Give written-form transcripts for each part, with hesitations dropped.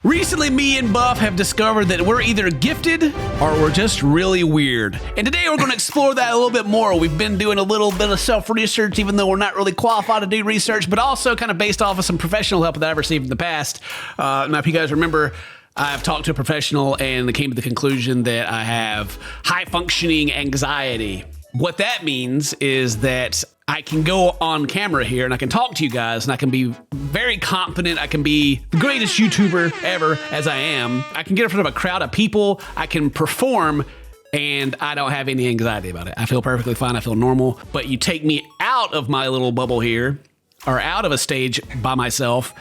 Recently, me and Buff have discovered that we're either gifted or we're just really weird. And today we're going to explore that a little bit more. We've been doing a little bit of self-research, even though we're not really qualified to do research, but also kind of based off of some professional help that I've received in the past. Now, if you guys remember, I've talked to a professional and they came to the conclusion that I have high-functioning anxiety. What that means is that I can go on camera here and I can talk to you guys and I can be very confident. I can be the greatest YouTuber ever as I am. I can get in front of a crowd of people. I can perform and I don't have any anxiety about it. I feel perfectly fine. I feel normal. But you take me out of my little bubble here or out of a stage by myself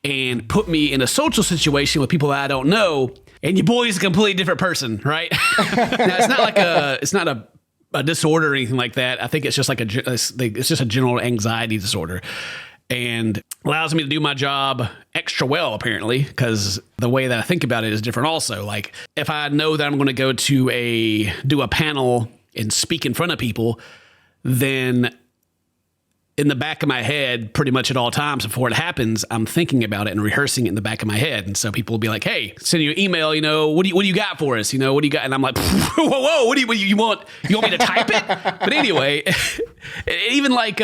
and put me in a social situation with people that I don't know, and your boy's a completely different person, right? Now, it's not a disorder or anything like that. I think it's just it's just a general anxiety disorder, and allows me to do my job extra well, apparently, because the way that I think about it is different also. Like if I know that I'm going to go to do a panel and speak in front of people, then in the back of my head, pretty much at all times before it happens, I'm thinking about it and rehearsing it in the back of my head. And so people will be like, "Hey, send you an email. What do you got for us? What do you got?" And I'm like, "Whoa, what do you want? You want me to type it?" But anyway, even like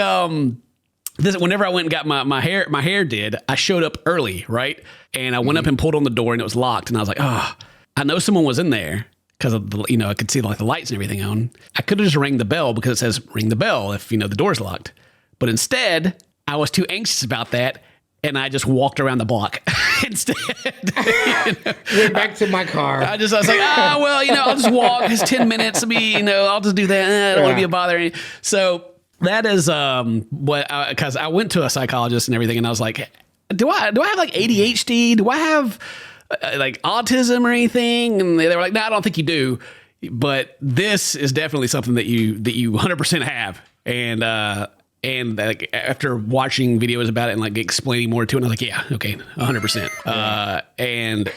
this, whenever I went and got my hair did, I showed up early, right? And I went up and pulled on the door and it was locked. And I was like, "Oh, I know someone was in there." Because of the, I could see like the lights and everything on. I could have just rang the bell because it says ring the bell if the door's locked. But instead, I was too anxious about that, and I just walked around the block instead. Went back to my car. I was like, I'll just walk. It's 10 minutes. I'll just do that. I don't want to be a bother. So that is because I went to a psychologist and everything, and I was like, do I have like ADHD? Do I have like autism or anything? And they were like, no, I don't think you do. But this is definitely something that you 100% have. And like after watching videos about it and like explaining more to it, I was like, yeah, okay, 100%. And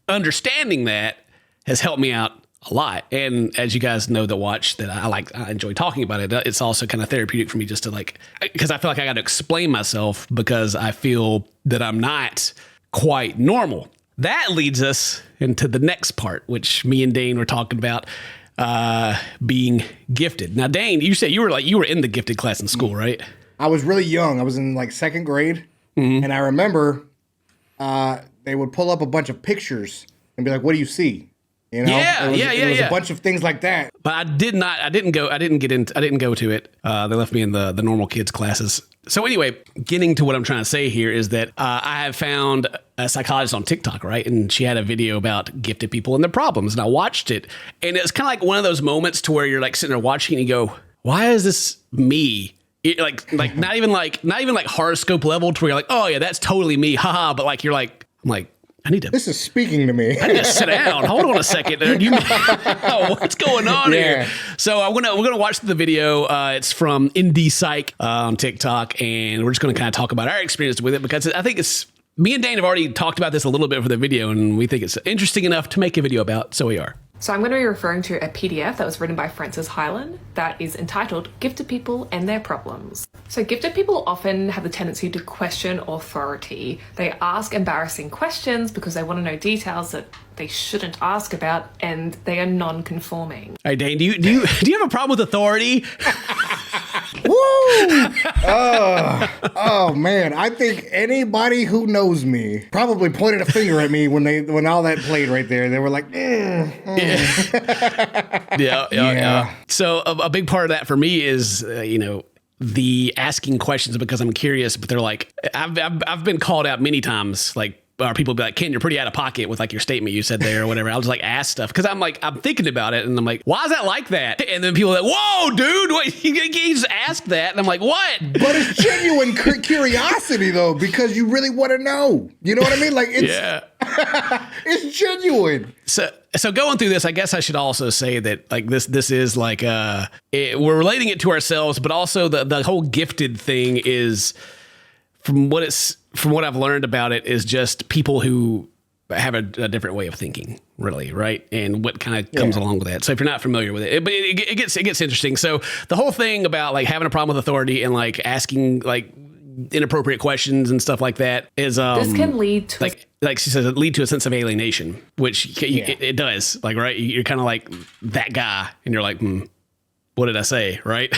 understanding that has helped me out a lot. And as you guys know that watch, that I enjoy talking about it. It's also kind of therapeutic for me just to because I feel like I got to explain myself because I feel that I'm not quite normal. That leads us into the next part, which me and Dane were talking about. Being gifted. Now, Dane, you said you were in the gifted class in school, right? I was really young. I was in like second grade, and I remember they would pull up a bunch of pictures and be like, "What do you see?" It was a bunch of things like that. But I didn't go to it. They left me in the normal kids classes. So anyway, getting to what I'm trying to say here is that I have found a psychologist on TikTok, right? And she had a video about gifted people and their problems. And I watched it. And it's kind of like one of those moments to where you're like sitting there watching and you go, why is this me? Not even like horoscope level to where you're like, oh yeah, that's totally me. Haha. But like, I'm like, this is speaking to me. I need to sit down. Hold on a second. What's going on here? So we're gonna watch the video. It's from Indie Psych on TikTok, and we're just gonna kind of talk about our experience with it because I think it's me and Dane have already talked about this a little bit for the video, and we think it's interesting enough to make a video about. So we are. So I'm going to be referring to a PDF that was written by Frances Hyland that is entitled Gifted People and Their Problems. So gifted people often have the tendency to question authority. They ask embarrassing questions because they want to know details that they shouldn't ask about, and they are non-conforming. Hey, Dane, do you have a problem with authority? Woo! Oh man, I think anybody who knows me probably pointed a finger at me when all that played right there. They were like, Yeah. So a big part of that for me is the asking questions because I'm curious. But they're like, I've been called out many times, like. Or people be like, Ken, you're pretty out of pocket with like your statement you said there or whatever. I'll just like ask stuff because I'm thinking about it and I'm like, why is that like that? And then people are like, whoa, dude, wait, you just ask that? And I'm like, what? But it's genuine curiosity though, because you really want to know. You know what I mean? Like it's genuine. So going through this, I guess I should also say that like this is like we're relating it to ourselves, but also the whole gifted thing is from what I've learned about it is just people who have a different way of thinking, really, right? And what kind of comes along with that. So if you're not familiar with it, but it gets interesting. So the whole thing about like having a problem with authority and like asking like inappropriate questions and stuff like that is this can lead to like she says, lead to a sense of alienation, which it does. Like, right, you're kind of like that guy, and you're like, what did I say, right?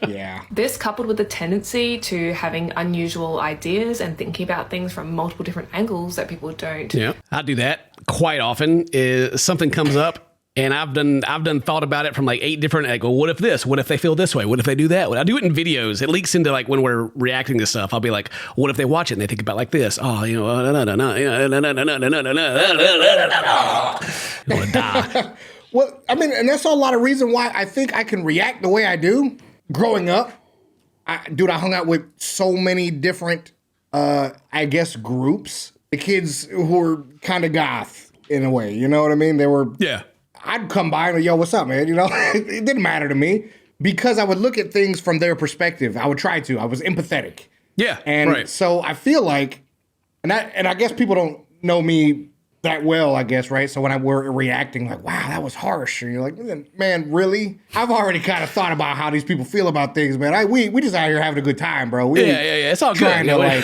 Yeah. This, coupled with the tendency to having unusual ideas and thinking about things from multiple different angles that people don't. Yeah, I do that quite often. Is something comes up. And I've done thought about it from like 8 different, like, well, what if this? What if they feel this way? What if they do that? I do it in videos. It leaks into like when we're reacting to stuff. I'll be like, what if they watch it and they think about like this? Oh, you know, die. Well, I mean, and that's a lot of reason why I think I can react the way I do. Growing up, I hung out with so many different, I guess, groups. The kids who were kind of goth in a way, you know what I mean? They were, yeah. I'd come by and, yo, what's up, man? You know, it didn't matter to me because I would look at things from their perspective. I would try to. I was empathetic. Yeah, and so I feel like, and I guess people don't know me that well, I guess, right? So when we're reacting like, wow, that was harsh. And you're like, man, really? I've already kind of thought about how these people feel about things, man. We just out here having a good time, bro. We yeah. It's all trying good.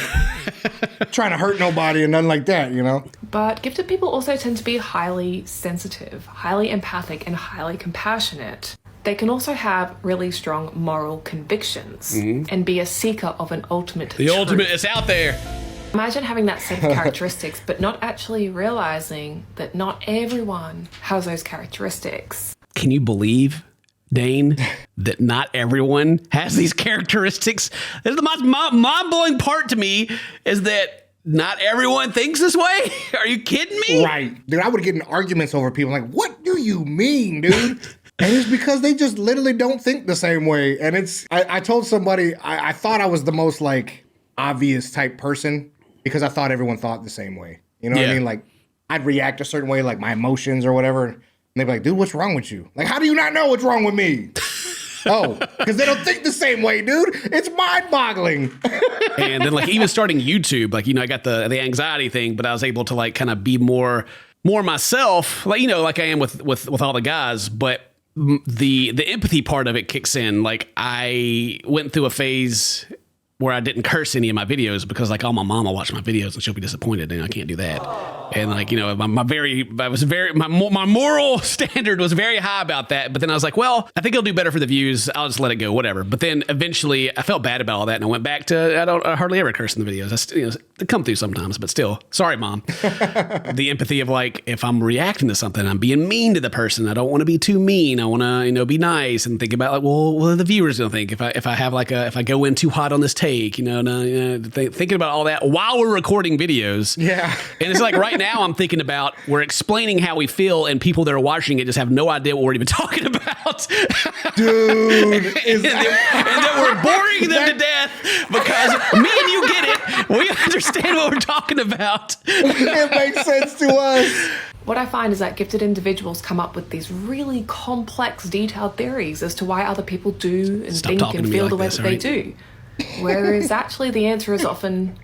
Trying to hurt nobody and nothing like that, you know? But gifted people also tend to be highly sensitive, highly empathic, and highly compassionate. They can also have really strong moral convictions and be a seeker of an ultimate truth. Ultimate is out there. Imagine having that set of characteristics, but not actually realizing that not everyone has those characteristics. Can you believe, Dane, that not everyone has these characteristics? This is the most mind-blowing part to me is that not everyone thinks this way. Are you kidding me? Right. Dude, I would get in arguments over people like, what do you mean, dude? And it's because they just literally don't think the same way. And I told somebody, I thought I was the most like obvious type person because I thought everyone thought the same way. You know what I mean? Like I'd react a certain way, like my emotions or whatever. And they'd be like, dude, what's wrong with you? Like, how do you not know what's wrong with me? Oh, because they don't think the same way, dude. It's mind-boggling. And then, like, even starting YouTube, like, you know, I got the anxiety thing, but I was able to, like, kind of be more myself, like, you know, like I am with all the guys. But the empathy part of it kicks in. Like, I went through a phase where I didn't curse any of my videos because, like, my mom will watch my videos and she'll be disappointed, and I can't do that. And, like, you know, my moral standard was very high about that. But then I was like, well, I think it'll do better for the views. I'll just let it go, whatever. But then eventually I felt bad about all that, and I went back to I hardly ever curse in the videos. They come through sometimes, but still, sorry, Mom. The empathy of, like, if I'm reacting to something, I'm being mean to the person. I don't want to be too mean. I want to, you know, be nice and think about, like, well, what are the viewers gonna think if I have like if I go in too hot on this take, thinking about all that while we're recording videos. Yeah. And it's like right now I'm thinking about we're explaining how we feel, and people that are watching it just have no idea what we're even talking about. Dude. and then we're boring them to death because me and you get it. We understand what we're talking about. It makes sense to us. What I find is that gifted individuals come up with these really complex, detailed theories as to why other people do and think and feel the way that they do. Whereas actually the answer is often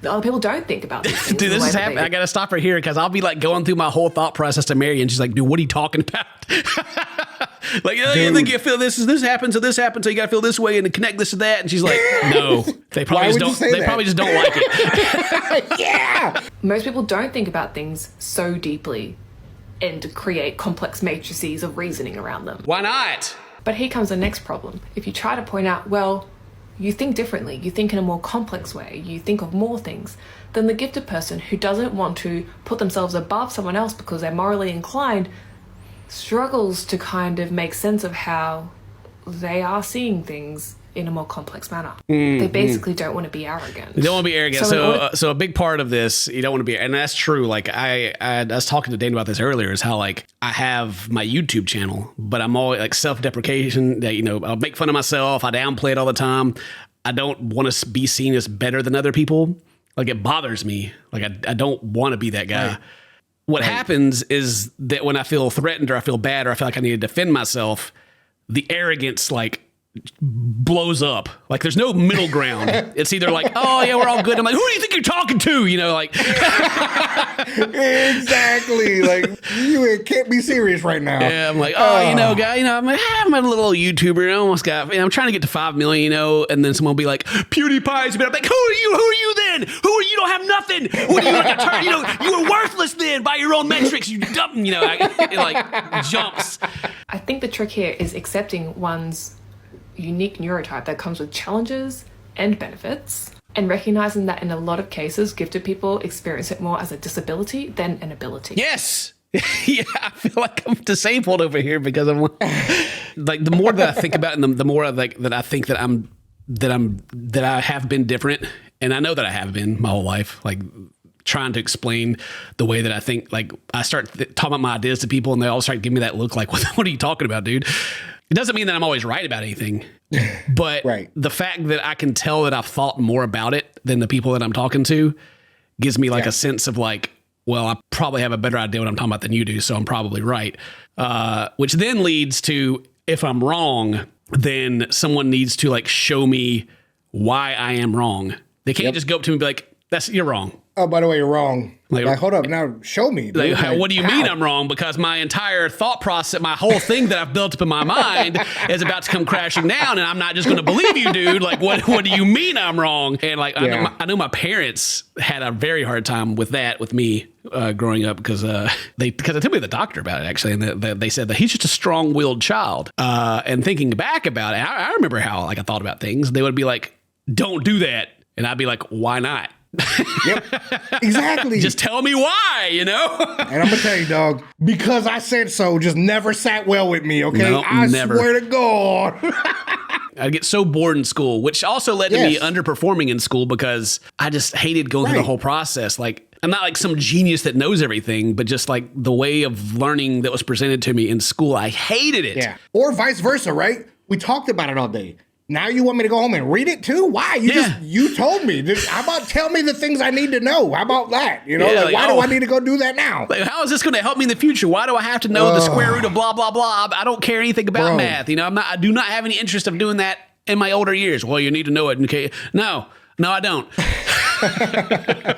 other people don't think about these things. Dude, this is happening. I got to stop right here because I'll be like going through my whole thought process to Mary, and she's like, dude, what are you talking about? Like, you think you feel this happened, so this happened, so you got to feel this way and connect this to that. And she's like, no, they probably just don't. They probably just don't like it. Yeah. Most people don't think about things so deeply and create complex matrices of reasoning around them. Why not? But here comes the next problem. If you try to point out, well, you think differently, you think in a more complex way, you think of more things, then the gifted person who doesn't want to put themselves above someone else because they're morally inclined struggles to kind of make sense of how they are seeing things in a more complex manner. They basically don't want to be arrogant. You don't want to be arrogant. So a big part of this, you don't want to be, and that's true. Like I was talking to Dane about this earlier, is how like I have my YouTube channel, but I'm always like self-deprecation. That, you know, I'll make fun of myself. I downplay it all the time. I don't want to be seen as better than other people. Like it bothers me. Like I don't want to be that guy. Right. What happens is that when I feel threatened or I feel bad or I feel like I need to defend myself, the arrogance like blows up. Like there's no middle ground. It's either like, oh yeah, we're all good. I'm like, who do you think you're talking to? You know, like exactly. Like you can't be serious right now. Yeah, I'm like, oh, guy, I'm a little YouTuber. I almost got, I'm trying to get to 5 million, and then someone will be like, PewDiePie's been. I'm like, who are you? Who are you then? Who are you? You don't have nothing. What are you like a turn? You were worthless then by your own metrics. You dumb. It like jumps. I think the trick here is accepting one's unique neurotype that comes with challenges and benefits, and recognizing that in a lot of cases, gifted people experience it more as a disability than an ability. Yes. Yeah, I feel like I'm disabled over here because I'm like, the more that I think about it, and the more that I think that I have been different, and I know that I have been my whole life, like trying to explain the way that I think. Like I start talking about my ideas to people, and they all start giving me that look, like, what are you talking about, dude? It doesn't mean that I'm always right about anything, but the fact that I can tell that I've thought more about it than the people that I'm talking to gives me like a sense of like, well, I probably have a better idea what I'm talking about than you do, so I'm probably right. Which then leads to, if I'm wrong, then someone needs to like show me why I am wrong. They can't just go up to me and be like, you're wrong. Oh, by the way, you're wrong. Like hold up, now show me. Like, what do you mean I'm wrong? Because my entire thought process, my whole thing that I've built up in my mind is about to come crashing down, and I'm not just going to believe you, dude. Like, what do you mean I'm wrong? And like, I know my parents had a very hard time with that with me growing up because I took me to the doctor about it actually, and they said that he's just a strong-willed child. And thinking back about it, I remember how like I thought about things. They would be like, "Don't do that," and I'd be like, "Why not?" Yep, exactly. Just tell me why, And I'm gonna tell you, dog, because I said so. Just never sat well with me. Okay, no, I never. swear to God. I get so bored in school, which also led to me underperforming in school because I just hated going through the whole process. Like, I'm not like some genius that knows everything, but just like the way of learning that was presented to me in school, I hated it. Yeah, or vice versa, right? We talked about it all day. Now you want me to go home and read it too? Why? You told me. How about tell me the things I need to know? How about that? Why do I need to go do that now? Like, how is this going to help me in the future? Why do I have to know the square root of blah, blah, blah? I don't care anything about math. I do not have any interest of doing that in my older years. Well, you need to know it. Okay. No, I don't.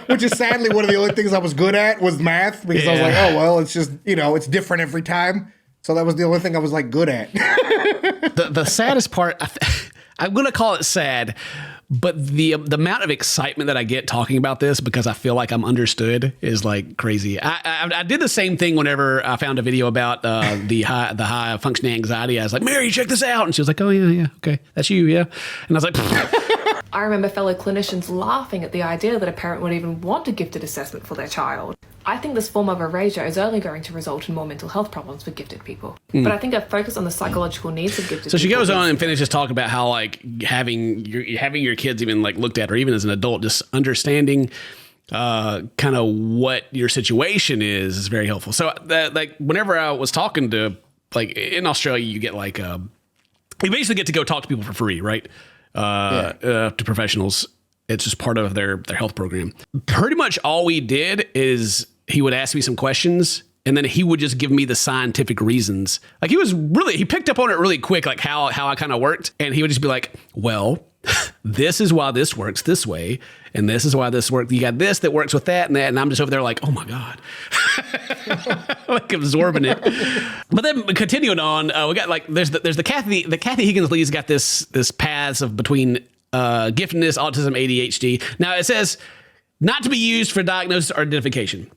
Which is sadly one of the only things I was good at was math, because I was like, oh, well, it's just, it's different every time. So that was the only thing I was like good at. The saddest part, I'm going to call it sad, but the amount of excitement that I get talking about this because I feel like I'm understood is like crazy. I did the same thing whenever I found a video about the high functioning anxiety. I was like, Mary, check this out. And she was like, oh, yeah, okay. That's you, yeah. And I was like, I remember fellow clinicians laughing at the idea that a parent would even want a gifted assessment for their child. I think this form of erasure is only going to result in more mental health problems for gifted people. But I think a focus on the psychological needs of gifted people. So she goes on and finishes talking about how like having your kids even like looked at, or even as an adult, just understanding kind of what your situation is very helpful. So that, like, whenever I was talking to, like, in Australia, you get like you basically get to go talk to people for free, right? To professionals. It's just part of their health program. Pretty much all we did is he would ask me some questions, and then he would just give me the scientific reasons. Like, he picked up on it really quick, like how I kind of worked. And he would just be like, well, this is why this works this way, and this is why this works. You got this that works with that and that. And I'm just over there like, oh my God. Like absorbing it. But then continuing on, we got like, there's the Kathy Higgins Lee's got this paths of between giftedness, autism, ADHD. Now it says not to be used for diagnosis or identification,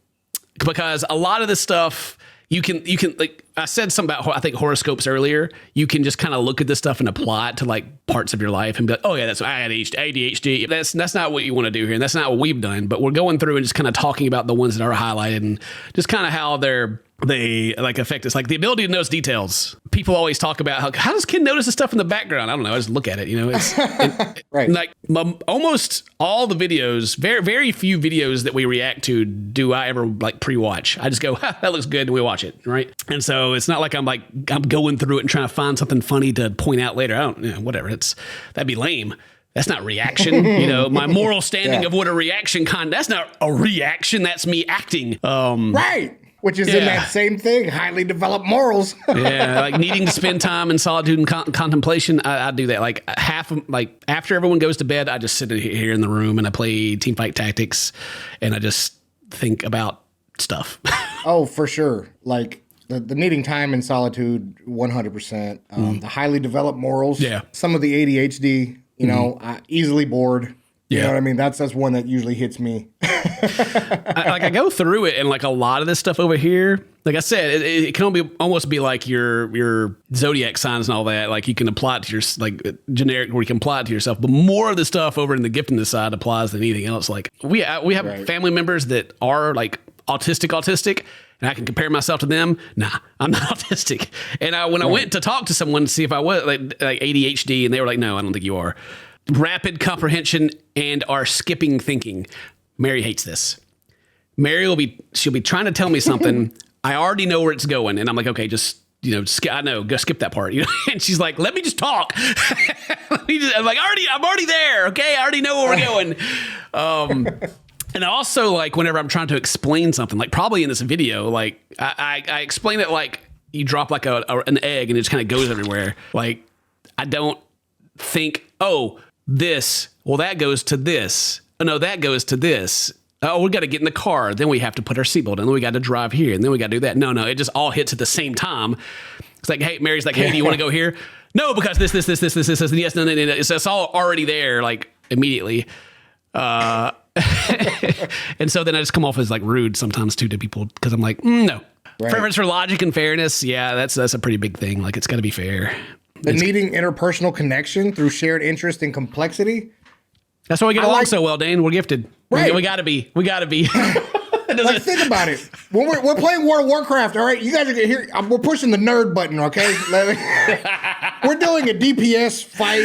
because a lot of this stuff you can like I said something about, I think, horoscopes earlier. You can just kind of look at this stuff and apply it to like parts of your life and be like, oh yeah, that's ADHD. That's not what you want to do here, and that's not what we've done. But we're going through and just kind of talking about the ones that are highlighted and just kind of how they like affect us, like the ability to notice details. People always talk about how does Ken notice the stuff in the background? I don't know. I just look at it, It's right. Like almost all the videos, very, very few videos that we react to do I ever like pre-watch. I just go, that looks good, and we watch it, right? And so it's not like I'm going through it and trying to find something funny to point out later. Whatever. That'd be lame. That's not reaction. My moral standing of what a reaction that's not a reaction. That's me acting. Right. which is in that same thing, highly developed morals. Yeah, like needing to spend time in solitude and contemplation. I do that. Like after everyone goes to bed, I just sit here in the room and I play Teamfight Tactics, and I just think about stuff. Oh, for sure. Like the needing time in solitude, 100%. The highly developed morals. Yeah. Some of the ADHD. You know, easily bored. You know what I mean? That's one that usually hits me. I go through it, and like a lot of this stuff over here, like I said, it can almost be like your zodiac signs and all that. Like you can apply it to your generic, where you can apply it to yourself. But more of the stuff over in the giftedness side applies than anything else. Like we have family members that are like autistic. And I can compare myself to them. Nah, I'm not autistic. And when I went to talk to someone to see if I was like ADHD, and they were like, no, I don't think you are. Rapid comprehension and are skipping thinking. Mary hates this. Mary she'll be trying to tell me something. I already know where it's going. And I'm like, okay, just, go skip that part. And she's like, let me just talk. I'm like, I'm already there. Okay. I already know where we're going. And also, like, whenever I'm trying to explain something, like probably in this video, like I explain it like you drop like an egg and it just kind of goes everywhere. Like, I don't think, that goes to this. Oh, no, that goes to this. Oh, we got to get in the car. Then we have to put our seatbelt in. Then we got to drive here. And then we got to do that. No, it just all hits at the same time. It's like, hey, Mary's like, hey, do you want to go here? No, because this, and yes, no. It's all already there, like, immediately. And so then I just come off as like rude sometimes too to people because I'm like, no. Right. Preference for logic and fairness. Yeah, that's a pretty big thing. Like, it's got to be fair. Needing interpersonal connection through shared interest and complexity. That's why we get along so well, Dane. We're gifted. Right. We got to be. Like, think about it. When we're playing World of Warcraft, all right? You guys are here. We're pushing the nerd button, okay? We're doing a DPS fight,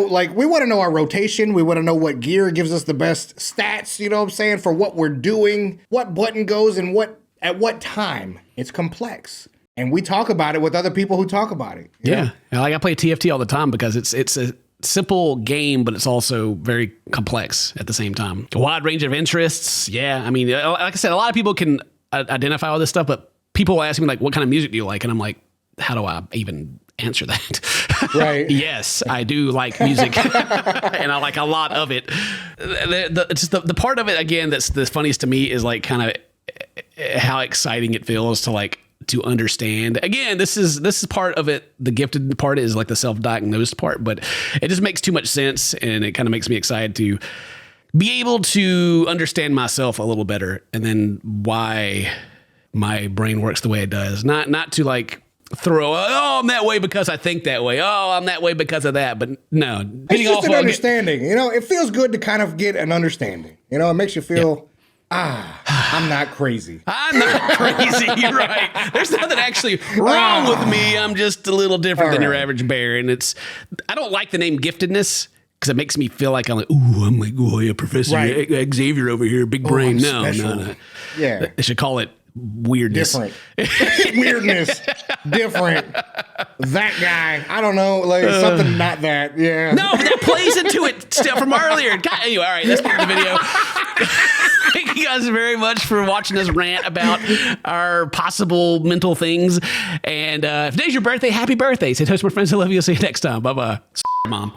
like we want to know our rotation. We want to know what gear gives us the best stats, you know what I'm saying, for what we're doing, what button goes and at what time. It's complex. And we talk about it with other people who talk about it. Yeah. Like I play TFT all the time because it's a simple game, but it's also very complex at the same time. A wide range of interests. Yeah. I mean, like I said, a lot of people can identify all this stuff, but people ask me like, what kind of music do you like? And I'm like, how do I even answer that? Right. Yes, I do like music and I like a lot of it. The part of it, again, that's the funniest to me is like kind of how exciting it feels to understand. Again, this is part of it. The gifted part is like the self-diagnosed part, but it just makes too much sense. And it kind of makes me excited to be able to understand myself a little better. And then why my brain works the way it does. Not to like throw, I'm that way because I think that way. Oh, I'm that way because of that. But no. It's just an understanding. It feels good to kind of get an understanding. It makes you feel... I'm not crazy. I'm not crazy. You're right. There's nothing actually wrong with me. I'm just a little different than your average bear. And I don't like the name giftedness because it makes me feel like I'm like, yeah, Professor Xavier over here, big brain. No. Yeah. They should call it weirdness. Different. Weirdness. Different. That guy. I don't know. Like something not that. Yeah. No, but that plays into it still from earlier. God, anyway, all right, let's get to the video. Thank you guys very much for watching us rant about our possible mental things. And if today's your birthday, happy birthday. Say toast to my friends. I love you. See you next time. Bye-bye. Mom.